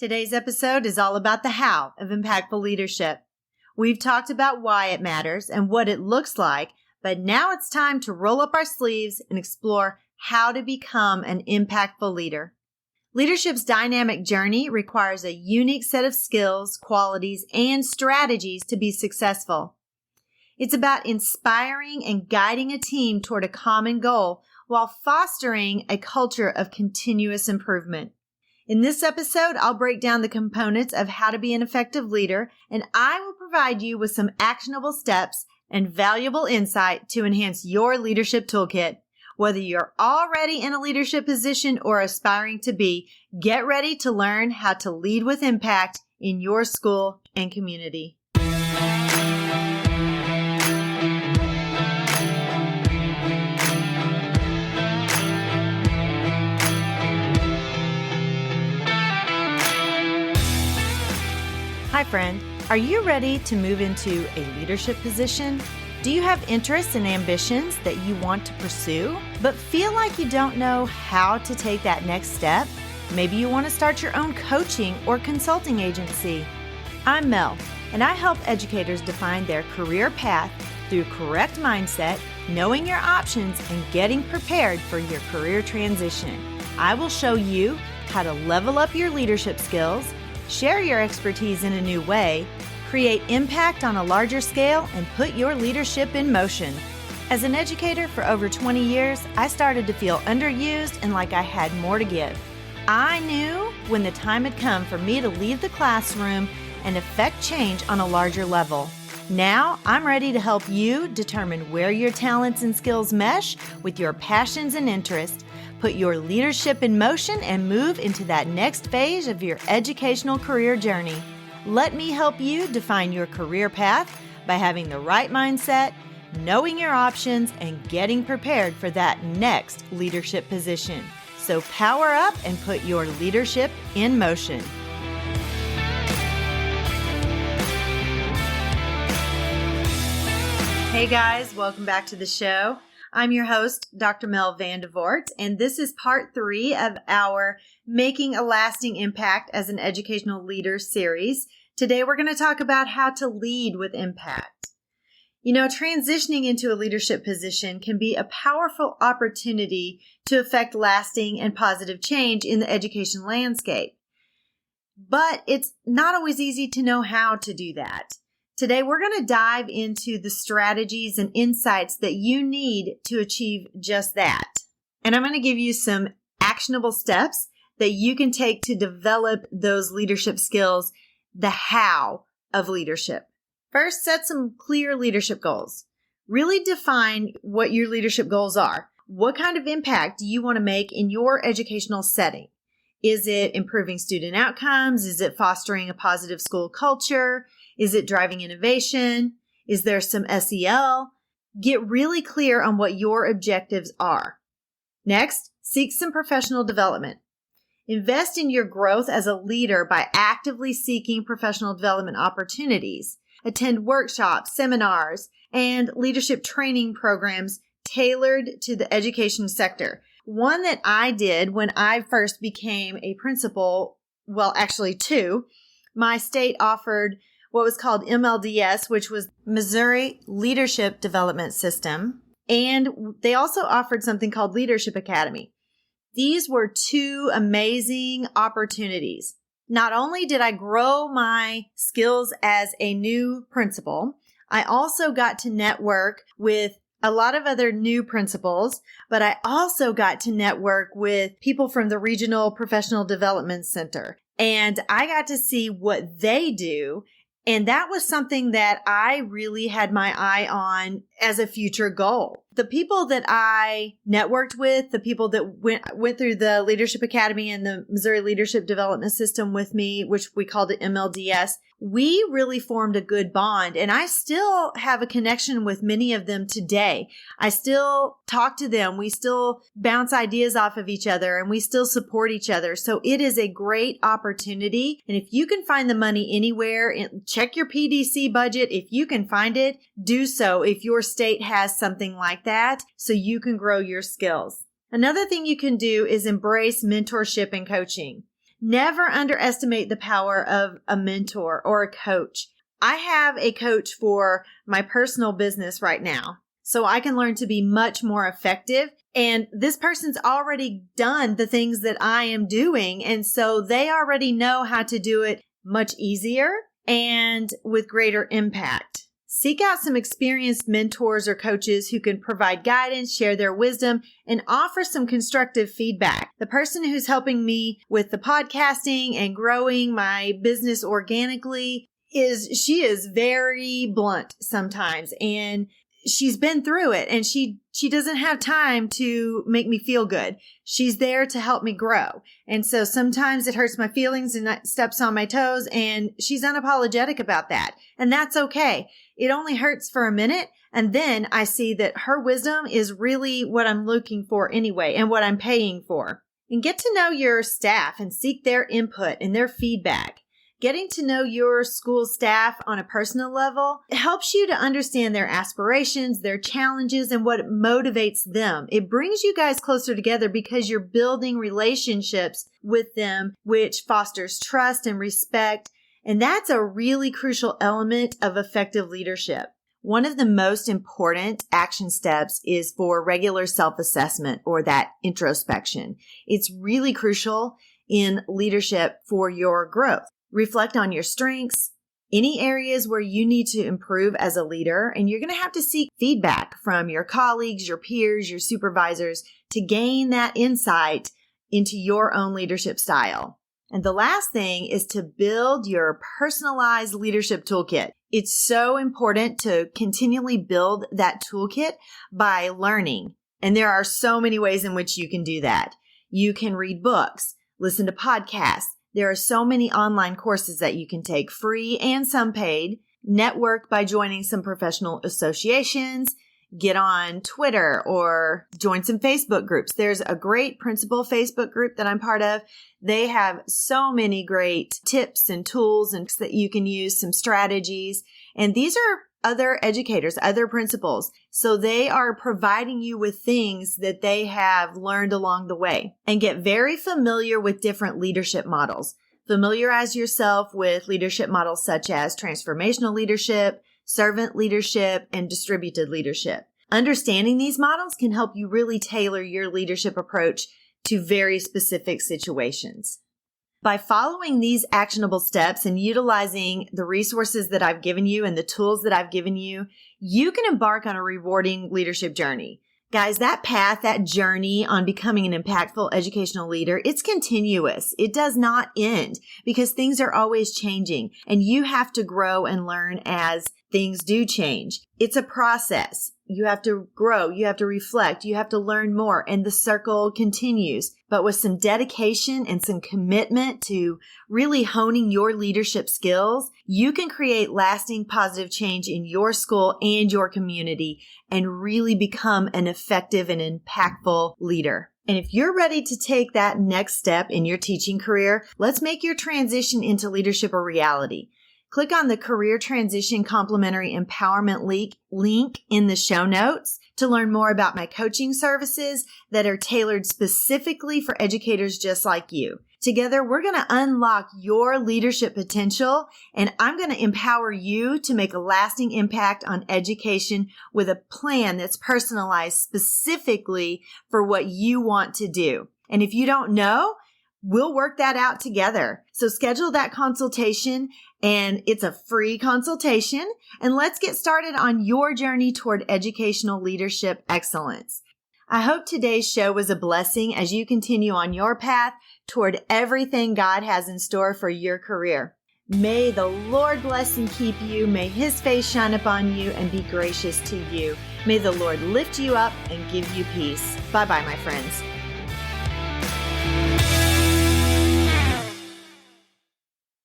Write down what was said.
Today's episode is all about the how of impactful leadership. We've talked about why it matters and what it looks like, but now it's time to roll up our sleeves and explore how to become an impactful leader. Leadership's dynamic journey requires a unique set of skills, qualities, and strategies to be successful. It's about inspiring and guiding a team toward a common goal while fostering a culture of continuous improvement. In this episode, I'll break down the components of how to be an effective leader, and I will provide you with some actionable steps and valuable insight to enhance your leadership toolkit. Whether you're already in a leadership position or aspiring to be, get ready to learn how to lead with impact in your school and community. Hi friend, are you ready to move into a leadership position? Do you have interests and ambitions that you want to pursue, but feel like you don't know how to take that next step? Maybe you want to start your own coaching or consulting agency. I'm Mel, and I help educators define their career path through correct mindset, knowing your options, and getting prepared for your career transition. I will show you how to level up your leadership skills, share your expertise in a new way, create impact on a larger scale, and put your leadership in motion. As an educator for over 20 years, I started to feel underused and like I had more to give. I knew when the time had come for me to leave the classroom and affect change on a larger level. Now, I'm ready to help you determine where your talents and skills mesh with your passions and interests. Put your leadership in motion and move into that next phase of your educational career journey. Let me help you define your career path by having the right mindset, knowing your options, and getting prepared for that next leadership position. So power up and put your leadership in motion. Hey guys, welcome back to the show. I'm your host, Dr. Mel Vandevort, and this is part 3 of our Making a Lasting Impact as an Educational Leader series. Today, we're going to talk about how to lead with impact. You know, transitioning into a leadership position can be a powerful opportunity to affect lasting and positive change in the education landscape. But it's not always easy to know how to do that. Today, we're going to dive into the strategies and insights that you need to achieve just that. And I'm going to give you some actionable steps that you can take to develop those leadership skills, the how of leadership. First, set some clear leadership goals. Really define what your leadership goals are. What kind of impact do you want to make in your educational setting? Is it improving student outcomes? Is it fostering a positive school culture? Is it driving innovation? Is there some SEL? Get really clear on what your objectives are. Next, seek some professional development. Invest in your growth as a leader by actively seeking professional development opportunities. Attend workshops, seminars, and leadership training programs tailored to the education sector. One that I did when I first became a principal, well, actually 2, my state offered what was called MLDS, which was Missouri Leadership Development System. And they also offered something called Leadership Academy. These were 2 amazing opportunities. Not only did I grow my skills as a new principal, I also got to network with a lot of other new principals, but I also got to network with people from the Regional Professional Development Center. And I got to see what they do. And that was something that I really had my eye on as a future goal. The people that I networked with, the people that went through the Leadership Academy and the Missouri Leadership Development System with me, which we called it MLDS, we really formed a good bond. And I still have a connection with many of them today. I still talk to them. We still bounce ideas off of each other and we still support each other. So it is a great opportunity. And if you can find the money anywhere, check your PDC budget. If you can find it, do so if your state has something like that so you can grow your skills. Another thing you can do is embrace mentorship and coaching. Never underestimate the power of a mentor or a coach. I have a coach for my personal business right now, so I can learn to be much more effective. And this person's already done the things that I am doing. And so they already know how to do it much easier and with greater impact. Seek out some experienced mentors or coaches who can provide guidance, share their wisdom, and offer some constructive feedback. The person who's helping me with the podcasting and growing my business organically she is very blunt sometimes, and she's been through it, and she doesn't have time to make me feel good. She's there to help me grow. And so sometimes it hurts my feelings and steps on my toes, and she's unapologetic about that. And that's okay. It only hurts for a minute. And then I see that her wisdom is really what I'm looking for anyway, and what I'm paying for. And get to know your staff and seek their input and their feedback. Getting to know your school staff on a personal level helps you to understand their aspirations, their challenges, and what motivates them. It brings you guys closer together because you're building relationships with them, which fosters trust and respect. And that's a really crucial element of effective leadership. One of the most important action steps is for regular self-assessment, or that introspection. It's really crucial in leadership for your growth. Reflect on your strengths, any areas where you need to improve as a leader, and you're going to have to seek feedback from your colleagues, your peers, your supervisors to gain that insight into your own leadership style. And the last thing is to build your personalized leadership toolkit. It's so important to continually build that toolkit by learning. And there are so many ways in which you can do that. You can read books, listen to podcasts. There are so many online courses that you can take, free and some paid. Network by joining some professional associations. Get on Twitter or join some Facebook groups. There's a great principal Facebook group that I'm part of. They have so many great tips and tools and that you can use, some strategies. And these are other educators, other principals. So they are providing you with things that they have learned along the way. And get very familiar with different leadership models. Familiarize yourself with leadership models such as transformational leadership, servant leadership, and distributed leadership. Understanding these models can help you really tailor your leadership approach to very specific situations. By following these actionable steps and utilizing the resources that I've given you and the tools that I've given you, you can embark on a rewarding leadership journey. Guys, that path, that journey on becoming an impactful educational leader, it's continuous. It does not end because things are always changing and you have to grow and learn as things do change. It's a process. You have to grow, you have to reflect, you have to learn more, and the circle continues. But with some dedication and some commitment to really honing your leadership skills, you can create lasting positive change in your school and your community and really become an effective and impactful leader. And if you're ready to take that next step in your teaching career, let's make your transition into leadership a reality. Click on the Career Transition Complementary Empowerment link in the show notes to learn more about my coaching services that are tailored specifically for educators just like you. Together, we're going to unlock your leadership potential, and I'm going to empower you to make a lasting impact on education with a plan that's personalized specifically for what you want to do. And if you don't know, we'll work that out together. So schedule that consultation, and it's a free consultation. And let's get started on your journey toward educational leadership excellence. I hope today's show was a blessing as you continue on your path toward everything God has in store for your career. May the Lord bless and keep you. May His face shine upon you and be gracious to you. May the Lord lift you up and give you peace. Bye-bye, my friends.